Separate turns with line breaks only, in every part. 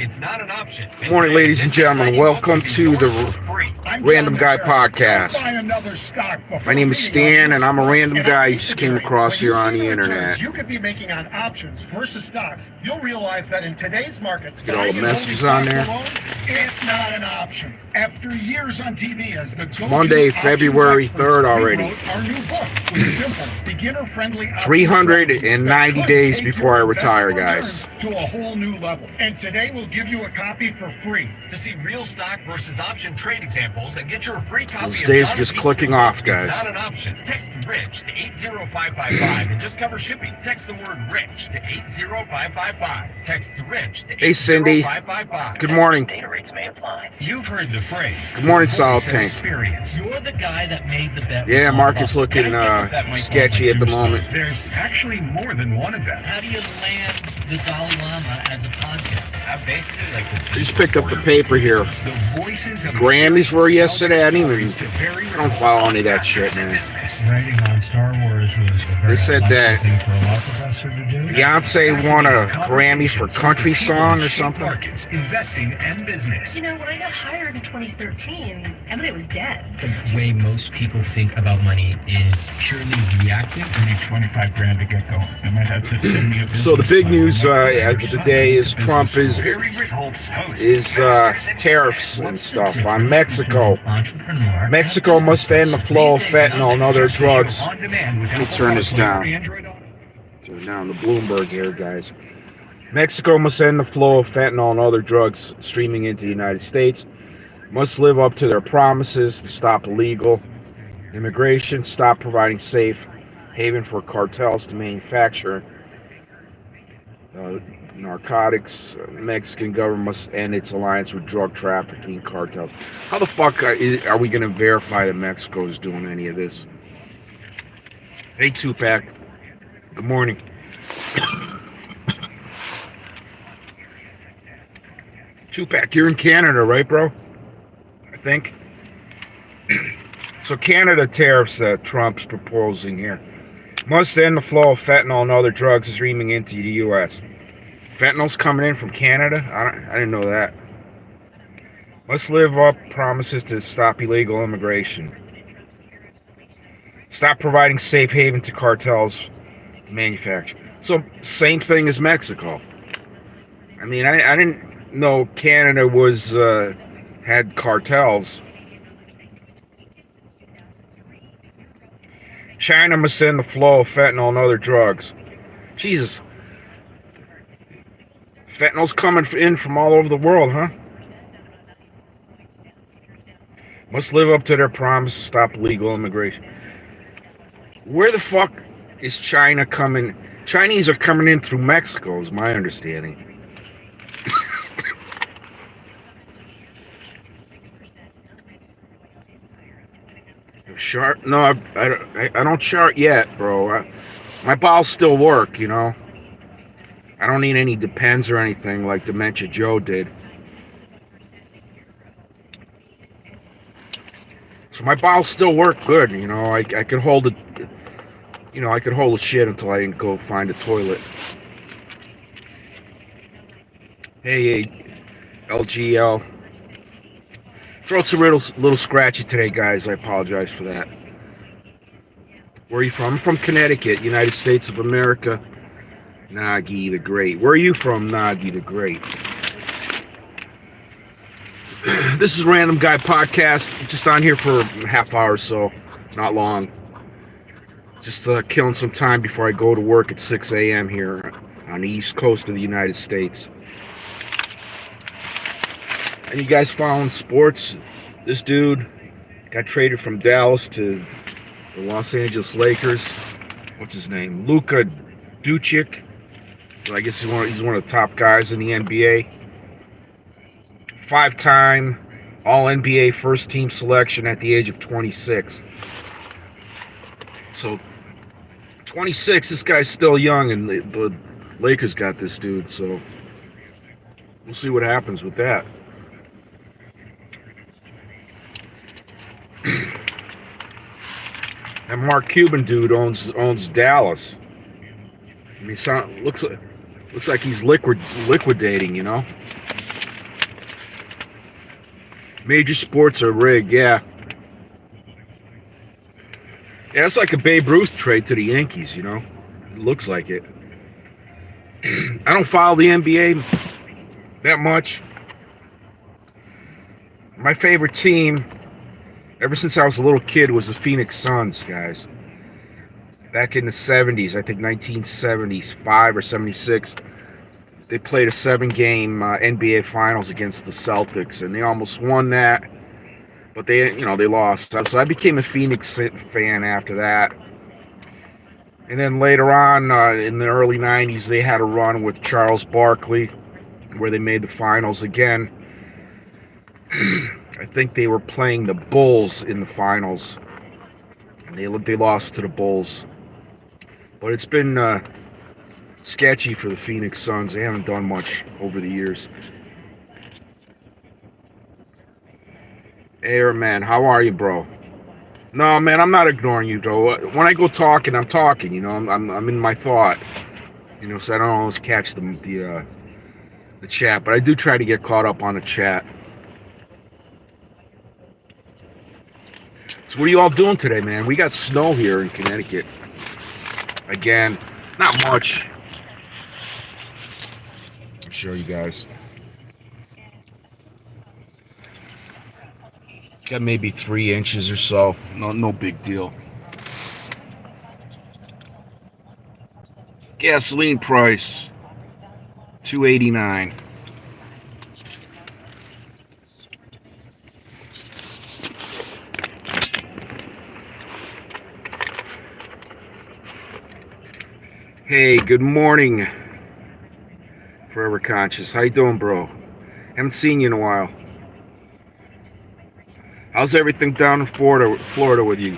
It's not an option.
Good morning, ladies and gentlemen. Welcome to the Random Guy Podcast. My name is Stan, and I'm a random guy you just came across here on the internet.
You could be making on options versus stocks. You'll realize that in today's market,
get all the messages on there.
Alone, it's not an option. After years on TV as the
Monday, February 3rd already.
Our new book was simple, beginner-friendly.
390 days before I retire, guys.
To a whole new level. And today we'll give you a copy for free.
To see real stock versus option trade examples and get your free copy.
Those days are just clicking off, guys.
It's not an option. Text RICH to 80555 and just cover shipping. Text the word RICH to 80555. Text RICH to 80555.
Hey, Cindy. Good morning.
Data rates may apply. You've heard the phrase.
Good morning, Solid Tank.
Experience. You're the guy that made the bet.
Yeah, market's looking sketchy at the moment.
There's actually more than one of them.
How do you land the Dalai Lama as a podcast? Basically, like
I just picked up the paper here. Grammys were yesterday. I don't follow any of that shit, man.
Writing on Star Wars was a very
They said that
thing for a lot of us to do.
Beyonce won a Grammy for country song or something.
Markets, investing, and business.
You know, when I got hired in 2013, Emily was dead.
The way most people think about money is purely reactive.
I need 25 grand to get going. I might have to send me a business
So the big
plan.
news of the day is Trump is tariffs and stuff on Mexico.
Entrepreneur.
Mexico must end the flow of fentanyl and other drugs. Let me turn this down. Turn down the Bloomberg here, guys. Mexico must end the flow of fentanyl and other drugs streaming into the United States. Must live up to their promises to stop illegal immigration, stop providing safe haven for cartels to manufacture narcotics. Mexican government must end its alliance with drug trafficking cartels. How the fuck are we going to verify that Mexico is doing any of this? Hey, Tupac. Good morning. Tupac, you're in Canada, right, bro? I think. So Canada tariffs that Trump's proposing here must end the flow of fentanyl and other drugs streaming into the U.S. Fentanyl's coming in from Canada? I didn't know that. Must live up promises to stop illegal immigration. Stop providing safe haven to cartels to manufacture. So, same thing as Mexico. I mean, I didn't know Canada was had cartels. China must end the flow of fentanyl and other drugs. Jesus. Fentanyl's coming in from all over the world, huh? Must live up to their promise to stop illegal immigration. Where the fuck is China coming? Chinese are coming in through Mexico, is my understanding. Chart? No, I don't chart yet, bro. My bowels still work, you know. I don't need any Depends or anything like Dementia Joe did. So my bowels still work good, you know. I could hold it, you know. I could hold a shit until I go find a toilet. Hey, LGL. Throat's a little scratchy today, guys. I apologize for that. Where are you from? I'm from Connecticut, United States of America. Nagi the Great. Where are you from, Nagi the Great? This is Random Guy Podcast. Just on here for a half hour or so. Not long. Just killing some time before I go to work at 6 a.m. here on the East Coast of the United States. And you guys following sports? This dude got traded from Dallas to the Los Angeles Lakers. What's his name? Luka Doncic. I guess he's one of the top guys in the NBA. 5-time All-NBA first-team selection at the age of 26. So, 26, this guy's still young, and the Lakers got this dude, so we'll see what happens with that. That Mark Cuban dude owns Dallas. I mean, looks like he's liquidating, you know. Major sports are rigged, yeah. Yeah, it's like a Babe Ruth trade to the Yankees, you know? It looks like it. I don't follow the NBA that much. My favorite team, ever since I was a little kid, was the Phoenix Suns, guys. Back in the 70s, I think 1975 or 76, they played a 7-game NBA Finals against the Celtics, and they almost won that, but they lost. So I became a Phoenix fan after that. And then later on, in the early 90s, they had a run with Charles Barkley, where they made the finals again. I think they were playing the Bulls in the finals, and they lost to the Bulls. But it's been sketchy for the Phoenix Suns. They haven't done much over the years. Airman, how are you, bro? No, man, I'm not ignoring you, though. When I go talking, I'm talking. You know, I'm in my thought. You know, so I don't always catch the chat, but I do try to get caught up on the chat. So what are you all doing today, man? We got snow here in Connecticut. Again, not much. I'll show you guys. Got maybe 3 inches or so. No big deal. Gasoline price, $2.89. Hey, good morning, Forever Conscious. How you doing, bro? Haven't seen you in a while. How's everything down in Florida with you?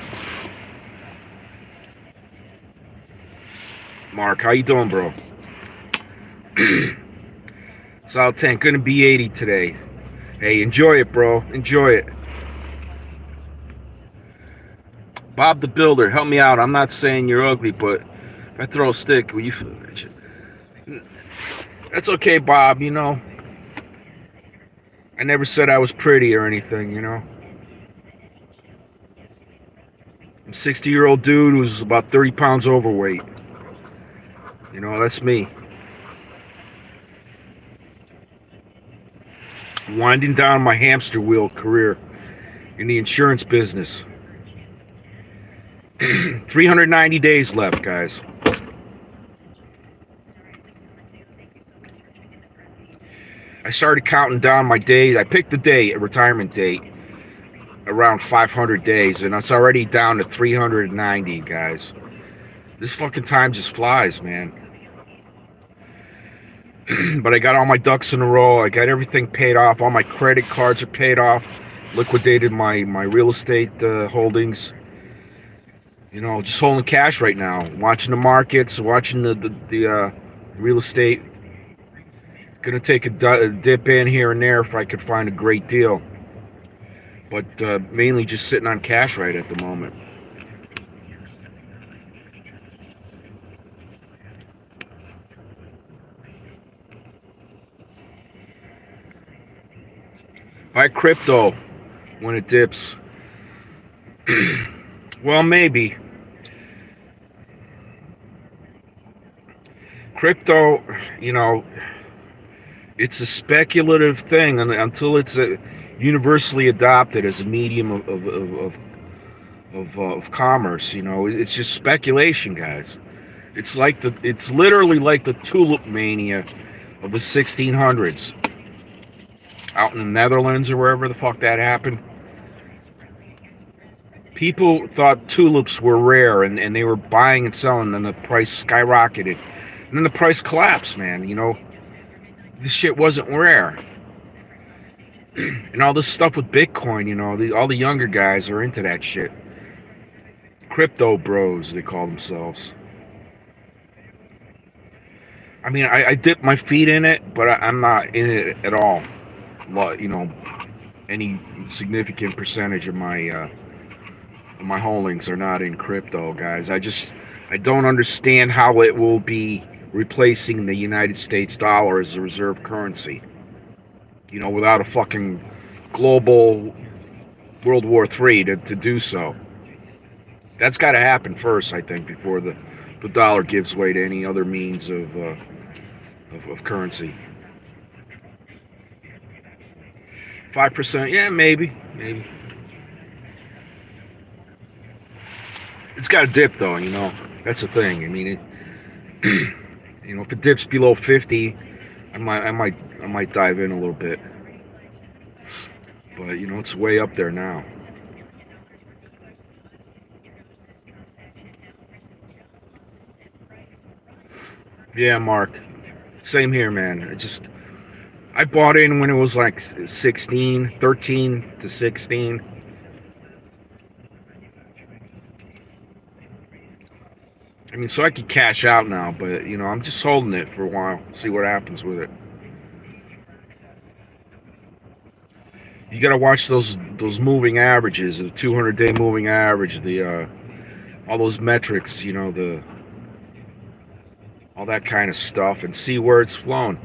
Mark, how you doing, bro? South 10, gonna be 80 today. Hey, enjoy it, bro. Enjoy it. Bob the Builder, help me out. I'm not saying you're ugly, but if I throw a stick, will you feel it? That's okay, Bob, you know. I never said I was pretty or anything, you know. I'm a 60-year-old dude who's about 30 pounds overweight. You know, that's me. Winding down my hamster wheel career in the insurance business. 390 days left, guys. I started counting down my days. I picked the date, a retirement date, around 500 days, and it's already down to 390, guys. This fucking time just flies, man. But I got all my ducks in a row. I got everything paid off. All my credit cards are paid off. Liquidated my real estate holdings. You know, just holding cash right now. Watching the markets, watching the real estate. Gonna take a dip in here and there if I could find a great deal. But mainly just sitting on cash right at the moment. Buy crypto when it dips. Well, maybe. Crypto, you know, it's a speculative thing until it's universally adopted as a medium of commerce. You know, it's just speculation, guys. It's literally like the tulip mania of the 1600s. Out in the Netherlands or wherever the fuck that happened. People thought tulips were rare and they were buying and selling, and the price skyrocketed. And then the price collapsed, man. You know, this shit wasn't rare. And all this stuff with Bitcoin, you know, all the younger guys are into that shit. Crypto bros, they call themselves. I mean, I dip my feet in it, but I'm not in it at all. You know, any significant percentage of my holdings are not in crypto, guys. I don't understand how it will be replacing the United States dollar as a reserve currency. You know, without a fucking global World War III to do so. That's got to happen first, I think, before the dollar gives way to any other means of currency. 5%, yeah, maybe. It's got to dip, though. You know, that's the thing. I mean, you know, if it dips below 50, I might dive in a little bit. But you know, it's way up there now. Yeah, Mark. Same here, man. I bought in when it was like 13 to 16. I mean, so I could cash out now, but you know, I'm just holding it for a while, see what happens with it. You gotta watch those moving averages, the 200-day moving average, the all those metrics, you know, all that kind of stuff, and see where it's flown.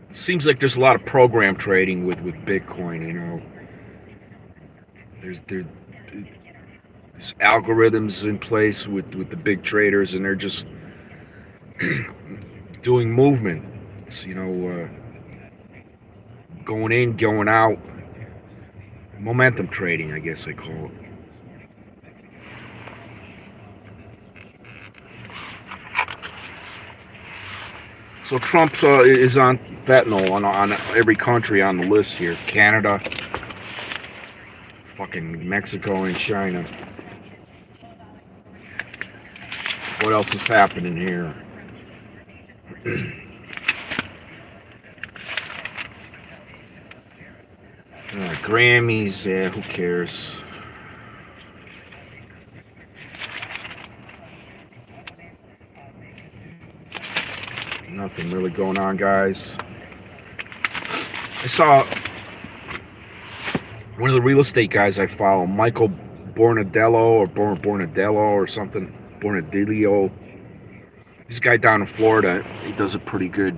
It seems like there's a lot of program trading with Bitcoin, you know. There's algorithms in place with the big traders, and they're just doing movements, you know, going in, going out, momentum trading, I guess I call it. So Trump is on fentanyl on every country on the list here. Canada, fucking Mexico, and China. What else is happening here? Grammys, yeah, who cares? Nothing really going on, guys. I saw one of the real estate guys I follow, Michael Bornadello or something. Bornadillo. He's a guy down in Florida. He does a pretty good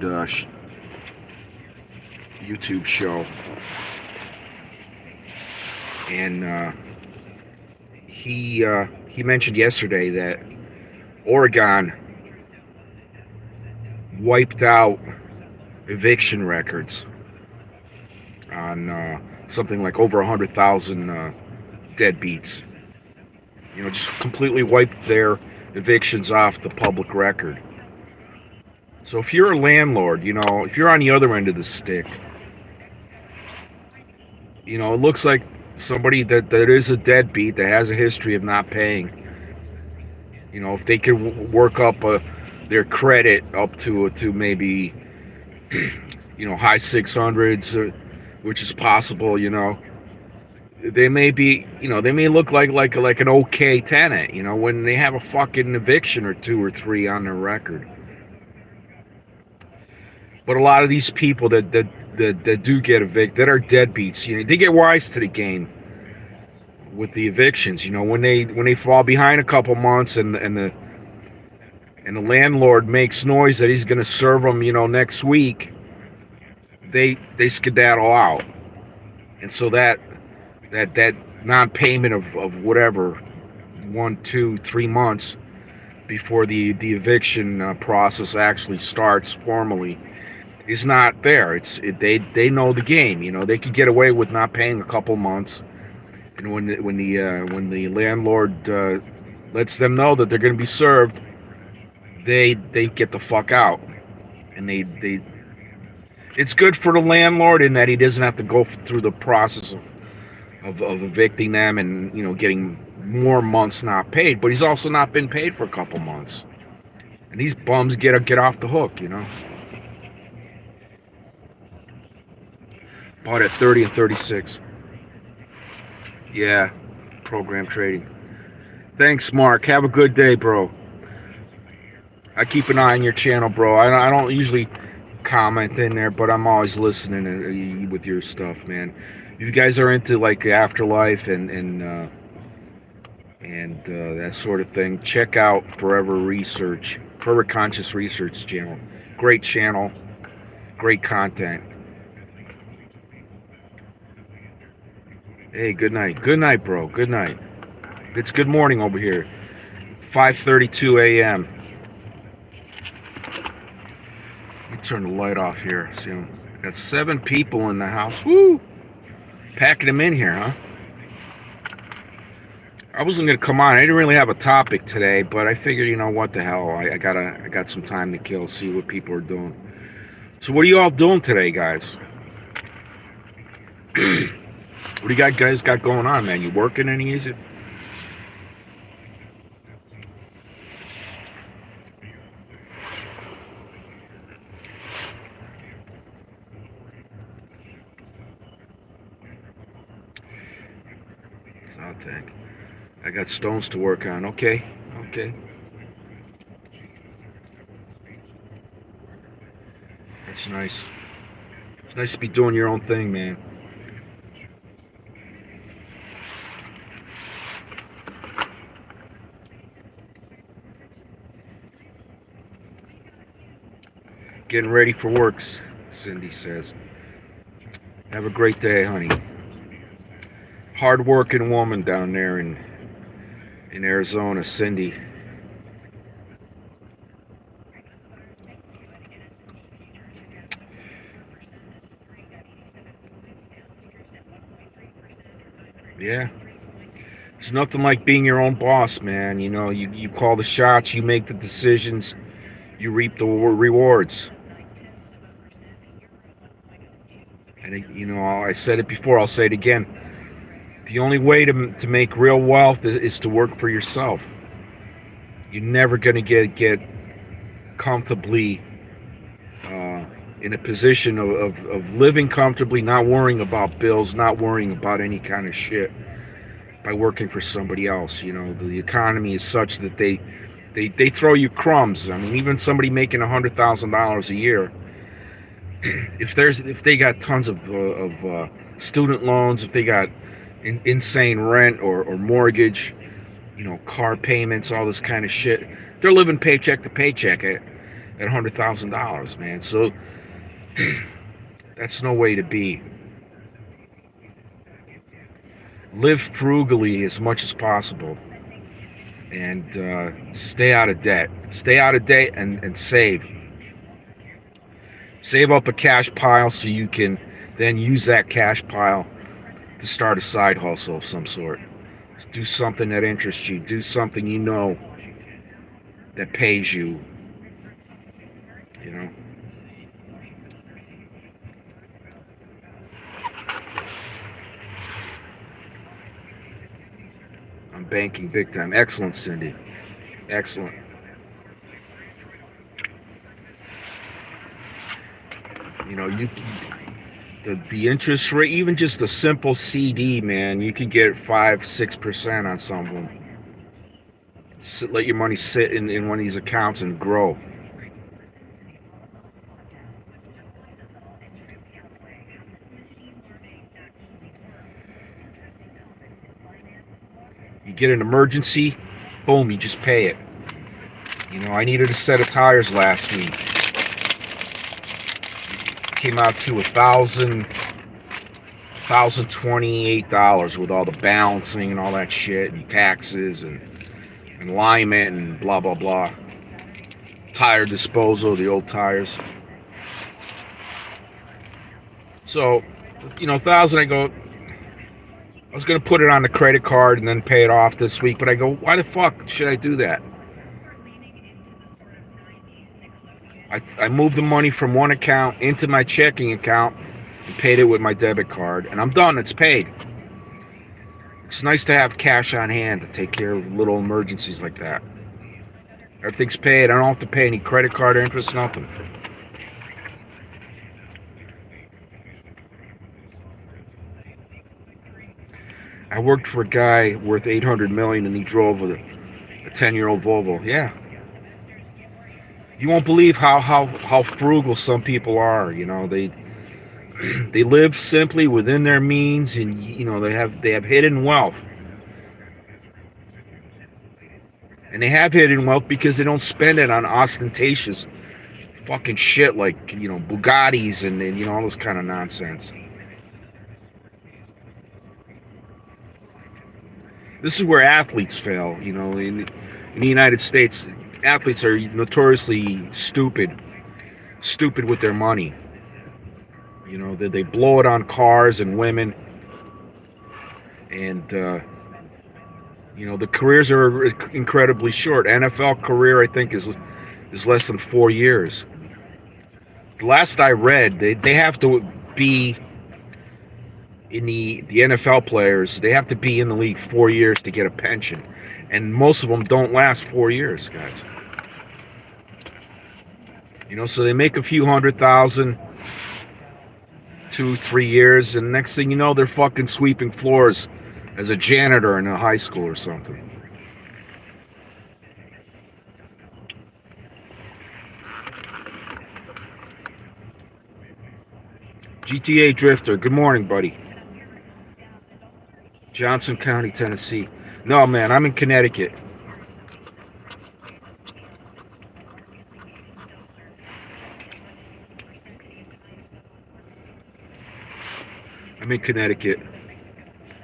YouTube show. And he mentioned yesterday that Oregon wiped out eviction records on something like over 100,000 deadbeats. You know, just completely wiped their evictions off the public record. So if you're a landlord, you know, if you're on the other end of the stick, you know, it looks like somebody that is a deadbeat, that has a history of not paying. You know, if they could work up their credit up to maybe, you know, high 600s, which is possible, you know, they may be, you know, they may look like an okay tenant, you know, when they have a fucking eviction or 2 or 3 on their record. But a lot of these people that do get evicted, that are deadbeats, you know, they get wise to the game with the evictions. You know, when they fall behind a couple months and the landlord makes noise that he's going to serve them, you know, next week, they skedaddle out. And so that non-payment of whatever, 1, 2, 3 months before the eviction process actually starts formally is not there. They know the game. You know, they could get away with not paying a couple months, and when the landlord lets them know that they're going to be served, they get the fuck out. And they it's good for the landlord in that he doesn't have to go through the process of evicting them and, you know, getting more months not paid, but he's also not been paid for a couple months, and these bums get off the hook, you know. Bought at 30 and 36. Yeah, program trading. Thanks, Mark. Have a good day, bro. I keep an eye on your channel, bro. I don't usually comment in there, but I'm always listening with your stuff, man. If you guys are into like afterlife and that sort of thing, check out Forever Conscious Research channel. Great channel, great content. Hey, good night. Good night, bro. Good night. It's good morning over here. 5:32 a.m. Let me turn the light off here. See, got 7 people in the house. Woo! Packing them in here, huh? I wasn't gonna come on. I didn't really have a topic today, but I figured, you know what the hell? I got some time to kill. See what people are doing. So, what are you all doing today, guys? What do you guys got going on, man? You working any? Is it? I'll take. I got stones to work on. Okay. That's nice. It's nice to be doing your own thing, man. Getting ready for works, Cindy says. Have a great day, honey. Hard-working woman down there in Arizona, Cindy. Yeah. It's nothing like being your own boss, man. You know, you call the shots, you make the decisions, you reap the rewards. And, you know, I said it before, I'll say it again. The only way to make real wealth is to work for yourself. You're never going to get comfortably in a position of living comfortably, not worrying about bills, not worrying about any kind of shit by working for somebody else. You know, the economy is such that they throw you crumbs. I mean, even somebody making $100,000 a year, if they got tons of student loans, if they got insane rent or mortgage, you know, car payments, all this kind of shit, they're living paycheck to paycheck at $100,000, man. So that's no way to be. Live frugally as much as possible, and stay out of debt. Stay out of debt and save. Save up a cash pile so you can then use that cash pile to start a side hustle of some sort. Do something that interests you. Do something you know that pays you. You know. I'm banking big time. Excellent, Cindy. Excellent. You know, the interest rate, even just a simple CD, man, you can get 5-6% on some of them. Let your money sit in one of these accounts and grow. You get an emergency, boom, you just pay it. You know, I needed a set of tires last week. Came out to $1,028 with all the balancing and all that shit, and taxes and alignment and blah blah blah. Tire disposal, the old tires. So, you know, 1,000. I go, I was gonna put it on the credit card and then pay it off this week, but I go, why the fuck should I do that? I moved the money from one account into my checking account and paid it with my debit card, and I'm done. It's paid. It's nice to have cash on hand to take care of little emergencies like that. Everything's paid. I don't have to pay any credit card interest, nothing. I worked for a guy worth $800 million, and he drove a 10-year-old Volvo. Yeah. You won't believe how frugal some people are. You know, they live simply within their means, and you know they have hidden wealth, and they have hidden wealth because they don't spend it on ostentatious fucking shit like, you know, Bugattis and you know, all this kind of nonsense. This is where athletes fail. You know, in the United States, athletes are notoriously stupid with their money. You know, they blow it on cars and women, and you know, the careers are incredibly short. NFL career, I think, is less than 4 years. The last I read, they have to be in the NFL players. They have to be in the league 4 years to get a pension, and most of them don't last 4 years, guys. You know, so they make a few $100,000, 2-3 years, and next thing you know, they're fucking sweeping floors as a janitor in a high school or something. GTA Drifter, good morning, buddy. Johnson County, Tennessee. No, man, I'm in Connecticut. I'm in Connecticut.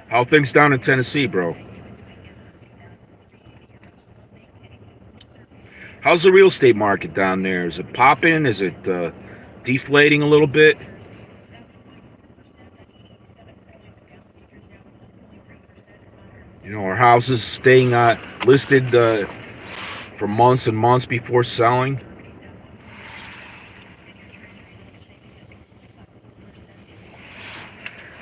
How things down in Tennessee, bro? How's the real estate market down there? Is it popping? Is it deflating a little bit? You know, are houses staying listed for months and months before selling?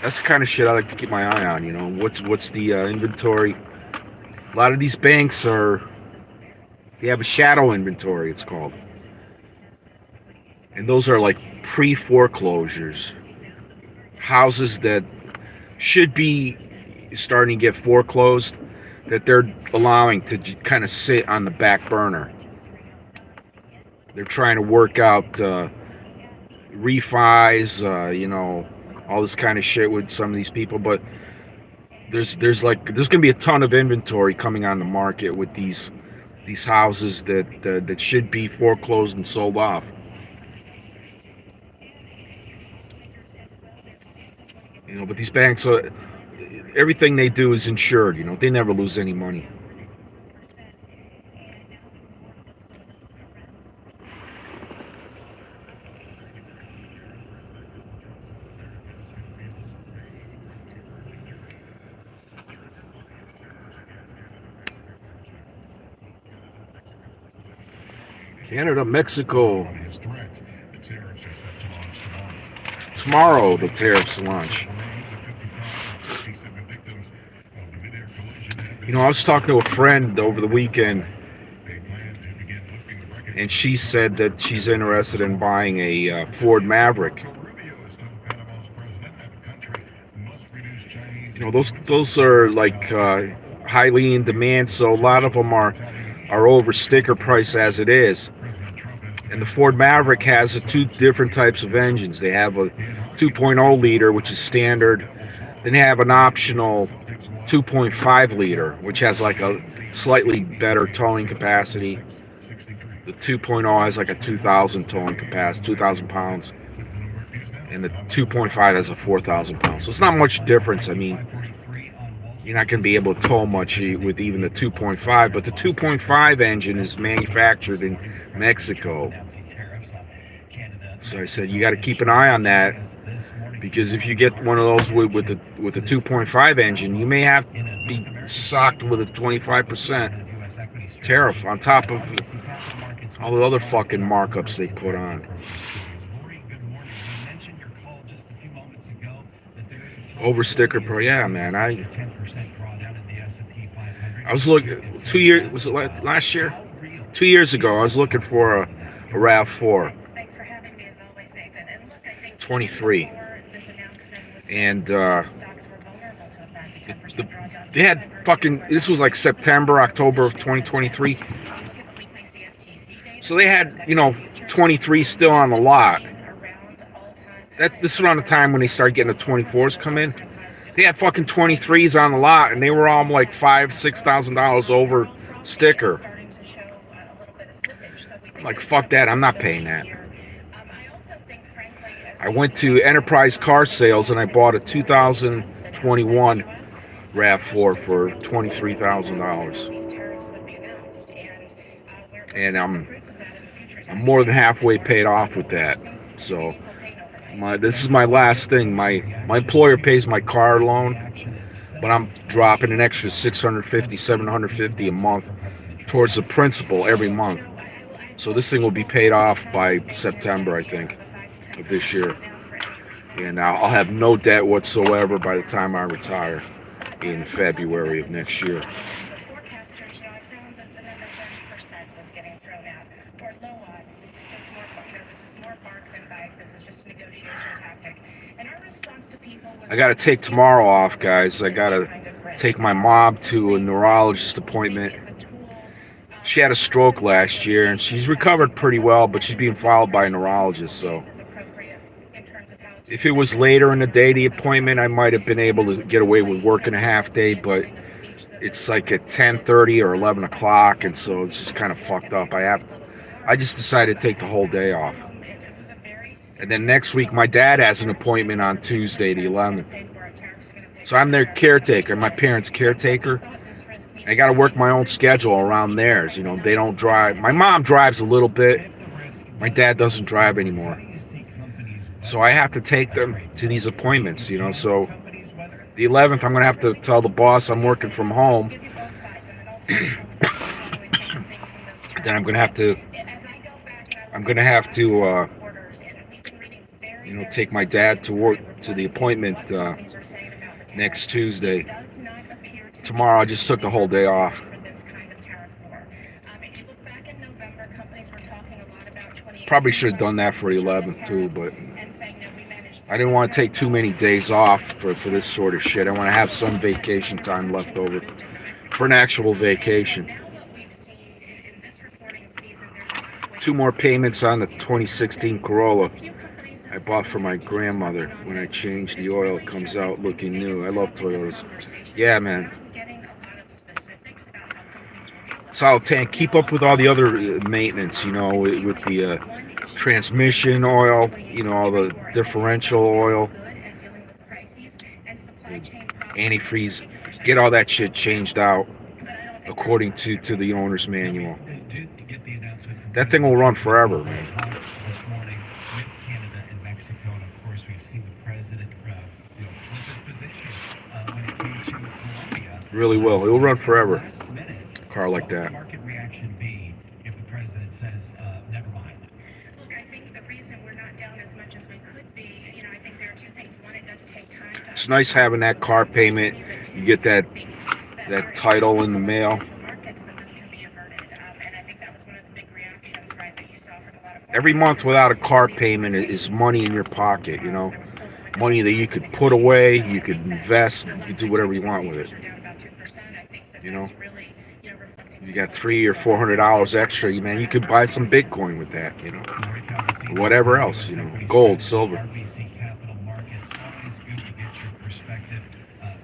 That's the kind of shit I like to keep my eye on. You know, what's the inventory? A lot of these banks they have a shadow inventory, it's called, and those are like pre-foreclosures, houses that should be starting to get foreclosed, that they're allowing to kind of sit on the back burner. They're trying to work out refis, you know, all this kind of shit with some of these people, but there's gonna be a ton of inventory coming on the market with these houses that should be foreclosed and sold off. You know, but these banks, everything they do is insured. You know, they never lose any money. Canada, Mexico. Tomorrow the tariffs launch. You know, I was talking to a friend over the weekend, and she said that she's interested in buying a Ford Maverick. You know, those are like highly in demand, so a lot of them are over sticker price as it is. And the Ford Maverick has two different types of engines. They have a 2.0 liter, which is standard. Then they have an optional 2.5 liter, which has like a slightly better towing capacity. The 2.0 has like a 2,000 towing capacity, 2,000 pounds. And the 2.5 has a 4,000 pounds. So it's not much difference. I mean, you're not going to be able to tow much with even the 2.5, but the 2.5 engine is manufactured in Mexico. So I said, you got to keep an eye on that, because if you get one of those with the 2.5 engine, you may have to be socked with a 25% tariff on top of all the other fucking markups they put on. Over sticker pro, yeah, man. I was looking 2 years. Was it last year? 2 years ago, I was looking for a RAV4. 23, and they had fucking. This was like September, October of 2023. So they had, you know, 23 still on the lot. This is around the time when they started getting the 24s come in. They had fucking 23s on the lot, and they were all like $5,000-$6,000 over sticker. I'm like, fuck that, I'm not paying that. I went to Enterprise Car Sales and I bought a 2021 RAV4 for $23,000, and I'm more than halfway paid off with that. So this is my last thing. My employer pays my car loan, but I'm dropping an extra $650, $750 a month towards the principal every month. So this thing will be paid off by September, I think, of this year. And I'll have no debt whatsoever by the time I retire in February of next year. I got to take tomorrow off, guys. I got to take my mom to a neurologist appointment. She had a stroke last year, and she's recovered pretty well, but she's being followed by a neurologist. So if it was later in the day, the appointment, I might have been able to get away with working a half day, but it's like at 10:30 or 11 o'clock, and so it's just kind of fucked up. I just decided to take the whole day off. And then next week, my dad has an appointment on Tuesday, the 11th. So I'm their caretaker, my parents' caretaker. I got to work my own schedule around theirs. You know, they don't drive. My mom drives a little bit. My dad doesn't drive anymore. So I have to take them to these appointments, you know. So the 11th, I'm going to have to tell the boss I'm working from home. Then I'm going to have to you know, take my dad to work to the appointment next Tuesday. Tomorrow I just took the whole day off. Probably should have done that for the 11th too, but I didn't want to take too many days off for this sort of shit. I want to have some vacation time left over for an actual vacation. 2 more payments on the 2016 Corolla I bought for my grandmother. When I change the oil, it comes out looking new. I love Toyotas. Yeah, man. Solid tank. Keep up with all the other maintenance, you know, with the transmission oil, you know, all the differential oil, the antifreeze. Get all that shit changed out according to the owner's manual. That thing will run forever, man. Really will. It will run forever. A car like that.
Market reaction be if the president says, never mind?
Look, I think the reason we're not down as much as we could be, you know, I think there are 2 things. One, it does take time to...
It's nice having that car payment. You get that title in the mail. Every month without a car payment is money in your pocket, you know. Money that you could put away, you could invest, you could do whatever you want with it. You know, you got $300 or $400 extra, man. You could buy some Bitcoin with that, you know, or whatever else, you know, gold, silver.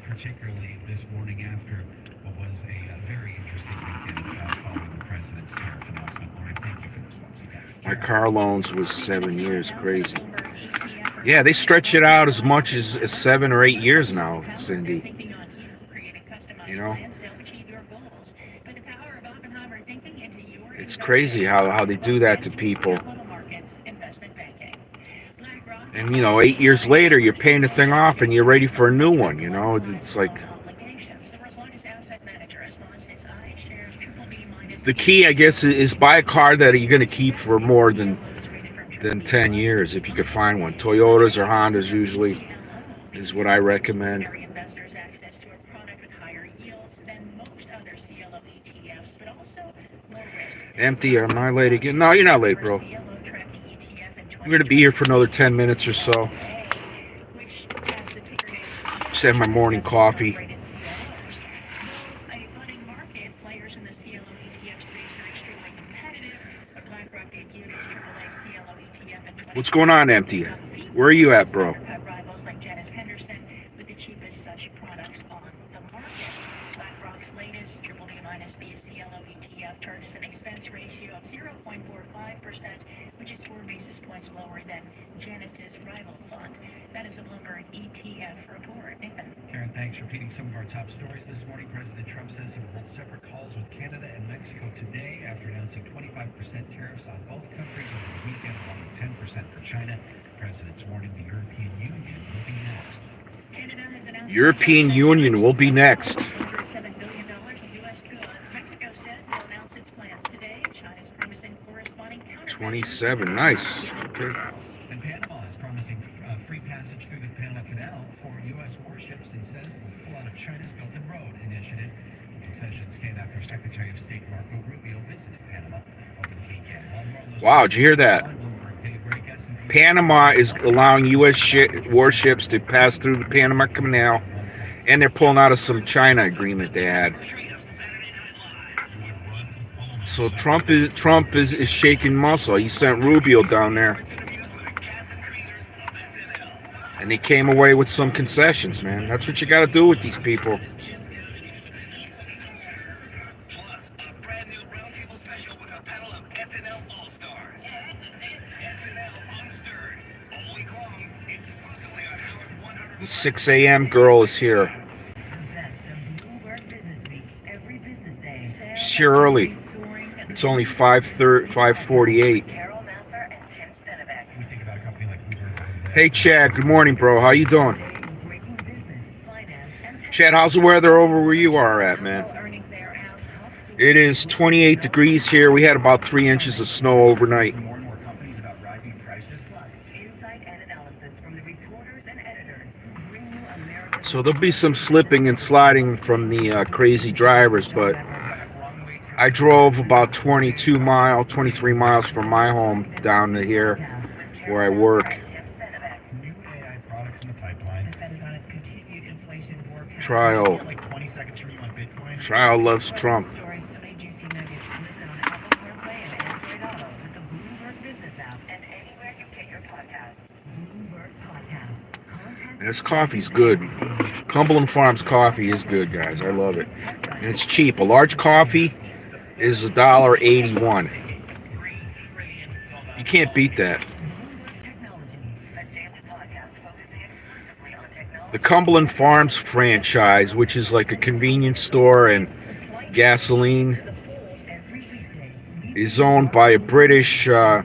Particularly this morning after what was a very interesting weekend following the president's tariff announcement. I want to thank you for this once again.
My car loans was 7 years, crazy. Yeah, they stretch it out as much as 7 or 8 years now, Cindy. You know, it's crazy how they do that to people. And, you know, 8 years later, you're paying the thing off and you're ready for a new one, you know. It's like... The key, I guess, is buy a car that you're going to keep for more than 10 years, if you could find one. Toyotas or Hondas usually is what I recommend. Empty, am I late again? No, you're not late, bro. I'm going to be here for another 10 minutes or so. Just have my morning coffee. What's going on, Empty? Where are you at, bro?
latest BBB minus BCLO ETF charges an expense ratio of 0.45%, which is 4 basis points lower than Janus's rival fund. That is a Bloomberg ETF report. Nathan.
Karen, thanks. Repeating some of our top stories this morning, President Trump says he will hold separate calls with Canada and Mexico today after announcing 25% tariffs on both countries over the weekend, along with 10% for China. The president's warning the European Union will be next.
Canada has announced
European Union will be next.
over $7 billion in U.S. goods. Mexico says it'll announce its plans today. China's promising corresponding countermeasures.
27. Nice. Okay.
And Panama is promising free passage through the Panama Canal for U.S. warships and says it will pull out of China's Belt and Road initiative. The concessions came after Secretary of State Marco Rubio visited Panama over the weekend.
Wow, did you hear that? Panama is allowing U.S. warships to pass through the Panama Canal, and they're pulling out of some China agreement they had. So Trump is shaking muscle. He sent Rubio down there, and they came away with some concessions, man. That's what you got to do with these people. The 6 a.m. girl is here. She's here early. It's only 5:48. Hey Chad, good morning, bro. How you doing? Chad, how's the weather over where you are at, man? It is 28 degrees here. We had about 3 inches of snow overnight. So there'll be some slipping and sliding from the crazy drivers, but I drove about 23 miles from my home down to here where I work. Trial loves Trump. And this coffee's good. Cumberland Farms coffee is good, guys. I love it. And it's cheap. A large coffee is $1.81. You can't beat that. The Cumberland Farms franchise, which is like a convenience store and gasoline, is owned by a British two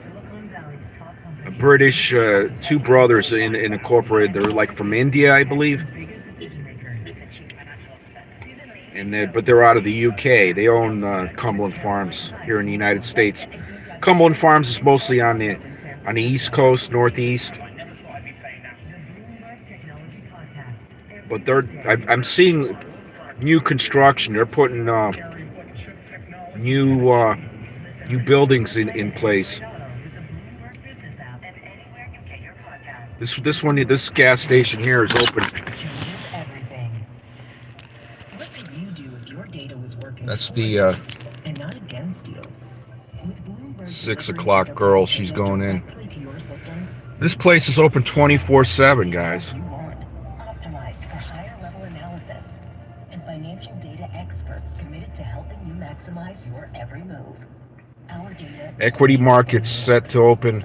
brothers in a corporate. They're like from India, I believe, but they're out of the UK. They own Cumberland Farms here in the United States. Cumberland Farms is mostly on the East Coast, Northeast. But I'm seeing new construction. They're putting new buildings in place. This gas station here is open. That's the 6 o'clock girl. She's going in. This place is open 24/7, guys. Equity markets set to open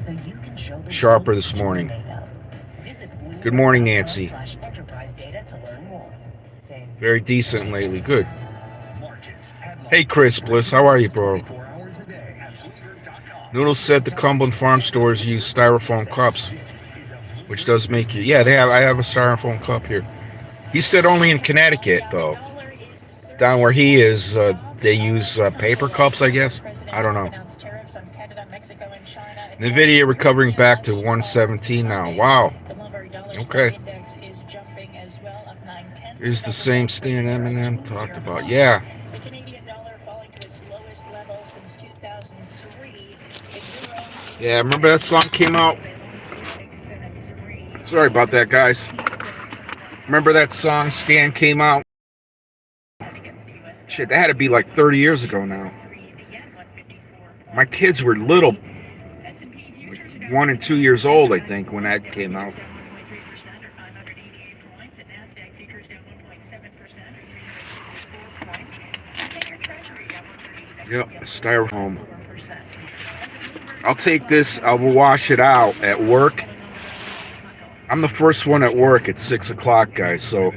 sharper this morning. Good morning, Nancy. Very decent lately. Good. Hey, Chris Bliss. How are you, bro? Noodles said the Cumberland Farm stores use styrofoam cups, which does make you... Yeah, I have a styrofoam cup here. He said only in Connecticut, though. Down where he is, they use paper cups, I guess. I don't know. NVIDIA recovering back to 117 now. Wow. Okay. Here's the same Stan Eminem talked about. Yeah. Yeah, remember that song came out? Sorry about that, guys. Remember that song Stan came out? Shit, that had to be like 30 years ago now. My kids were little. Like 1 and 2 years old, I think, when that came out. Yep, styrofoam. I'll take this. I will wash it out at work. I'm the first one at work at 6 o'clock, guys. So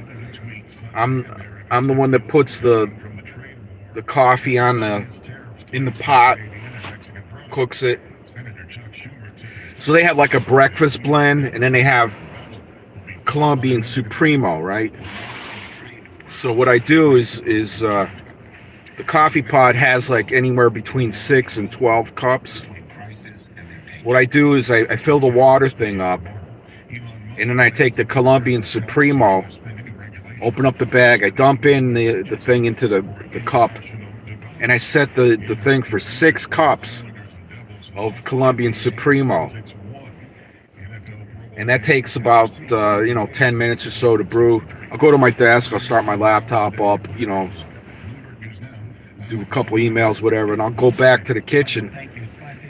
I'm the one that puts the coffee in the pot, cooks it. So they have like a breakfast blend, and then they have Colombian Supremo, right? So what I do is the coffee pot has like anywhere between 6 and 12 cups. What I do is I fill the water thing up, and then I take the Colombian Supremo, open up the bag, I dump in the thing into the cup, and I set the thing for 6 cups of Colombian Supremo. And that takes about 10 minutes or so to brew. I'll go to my desk, I'll start my laptop up, do a couple emails, whatever, and I'll go back to the kitchen,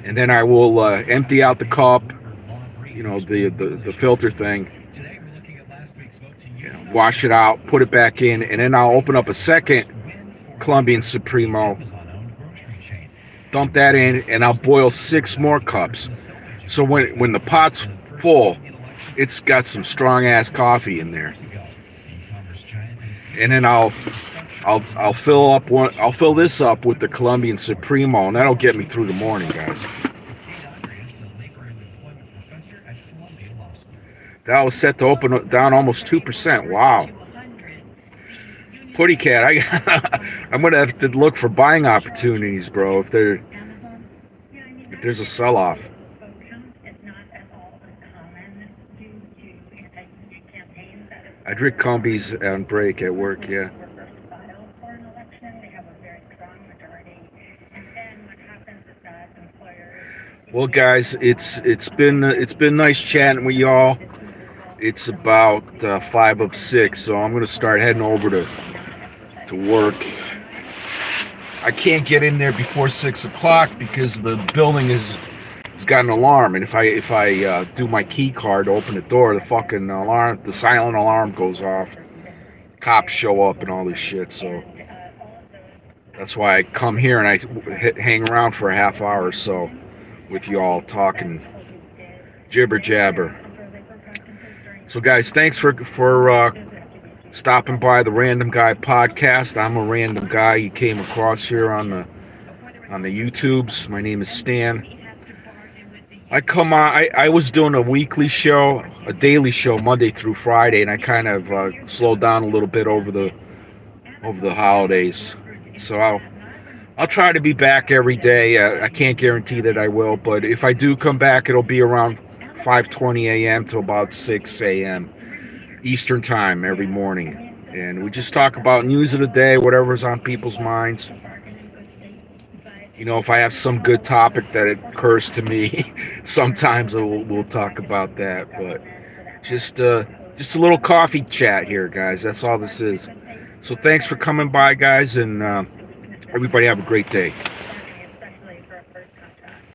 and then I will empty out the cup, the filter thing, wash it out, put it back in, and then I'll open up a second Colombian Supremo, dump that in, and I'll boil 6 more cups. So when the pot's full, it's got some strong ass coffee in there. And then I'll fill this up with the Colombian Supremo, and that'll get me through the morning, guys. That was set to open down almost 2%. Wow. Putty Cat, I'm gonna have to look for buying opportunities, bro. If there's a sell-off. I drink combies on break at work. Yeah. Well, guys, it's been nice chatting with y'all. It's about 5 of 6, so I'm gonna start heading over to work. I can't get in there before 6 o'clock because the building has got an alarm, and if I do my key card to open the door, the fucking alarm, the silent alarm goes off. Cops show up and all this shit, so that's why I come here and I hang around for a half hour or so with you all talking jibber jabber. So guys, thanks for stopping by the Random Guy podcast. I'm a random guy you came across here on the YouTubes. My name is Stan. I come on. I was doing a weekly show, a daily show, Monday through Friday, and I kind of slowed down a little bit over the holidays. So I'll try to be back every day. I can't guarantee that I will, but if I do come back, it'll be around 5:20 a.m. to about 6 a.m. Eastern time every morning, and we just talk about news of the day, whatever's on people's minds. If I have some good topic that occurs to me, sometimes we'll talk about that. But just a little coffee chat here, guys. That's all this is. So thanks for coming by, guys, and everybody have a great day.